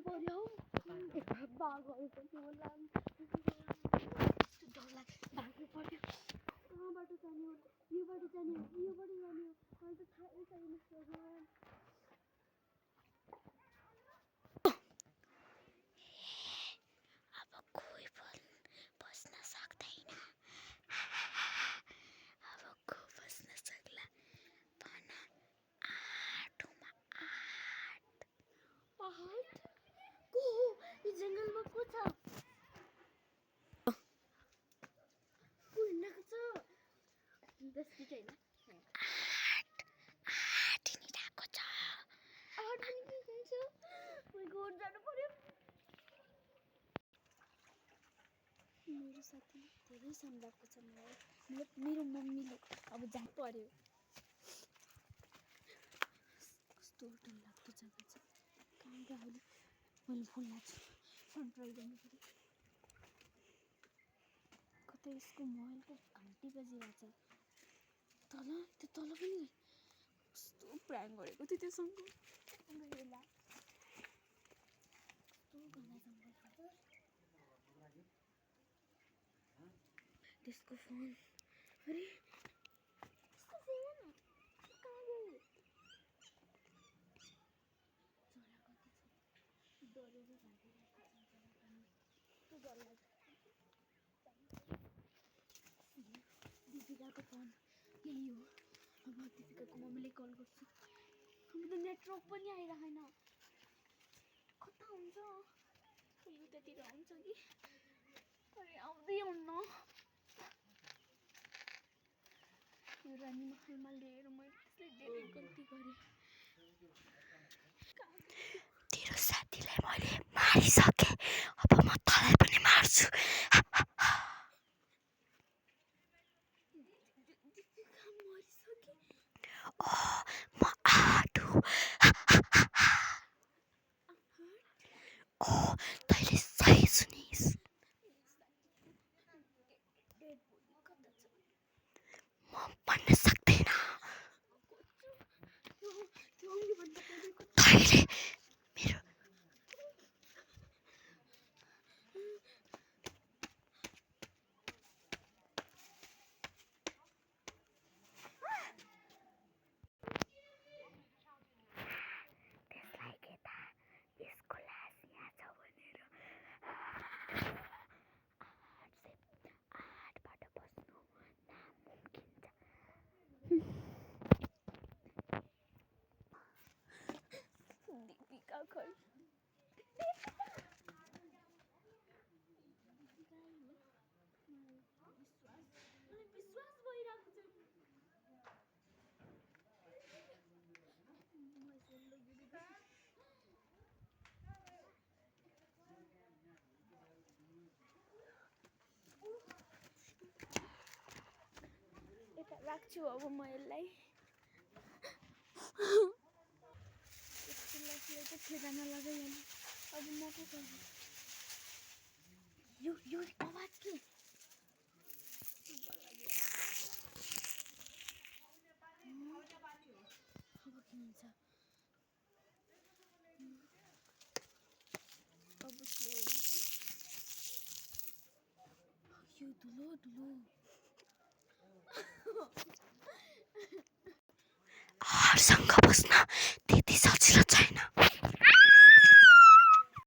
पर्यो बाघहरू पनि होला डर लाग्छ भाग्नु पर्यो कहाँबाट जाने हो योबाट जाने हो योबाट जाने हो मलाई त थाहै छैन भगवान् अब कोही बस्न सक्दैन अब को बस्न सक्ला भन आठौँमा आठ पहाड को हो यो जङ्गलमा को छ को हिँडेको छ दसटी छैन आठ हिँडिरहेको छ आठ पनि के छ म घर जानु पर्यो मेरो साथी धेरै सम्झाएको छ मलाई मेरो मम्मीले अब जानु पर्यो कस्तो डर लाग्दो जग्गा छ कहाँ गयो मैले फोन लाग्छु कन्ट्रोल गर्नु पर्यो कतै यसको मोबाइलको घन्टी बजिरहेछ तल त्यो तल पनि कस्तो प्राङ गरेको थियो त्योसँग बेला कस्तो घना जङ्गल त्यसको फोन अरे त्यसको फोन कहाँ गयो चरा कति छ डरेर भागिरहेको छ चरा पनि कस्तो डर लाग्छ दिपिकाको फोन यही हो अब दिपिकाको मम्मीले कल गर्छु अब त नेटवर्क पनि आइरहेन कता हुन्छ उतातिर आउँछ कि अरे आउँदै हुन्न यो रानी महलमा लिएर मैले त्यसले धेरै गल्ती गरेँ तेरो साथीलाई मैले मारिसकेँ अब म तँलाई पनि मार्छु म आडु तैँले सही सुनिस् म भन्न सक्दैन तैँले मेरो त्यसलाई के थाहा यसको लास यहाँ छ भनेर आठबाट बस्नु नामुमकिन छ दिपिका खै विश्वास भइरहेको छ यता राख्छु अब म यसलाई चाहिँ ठेगाना लगाइहाल्नु अब म के गर्छु यो आवाज के अब के हुन्छ अब के हुन्छ यो धुलो हरसँग बस्न त्यति सजिलो छैन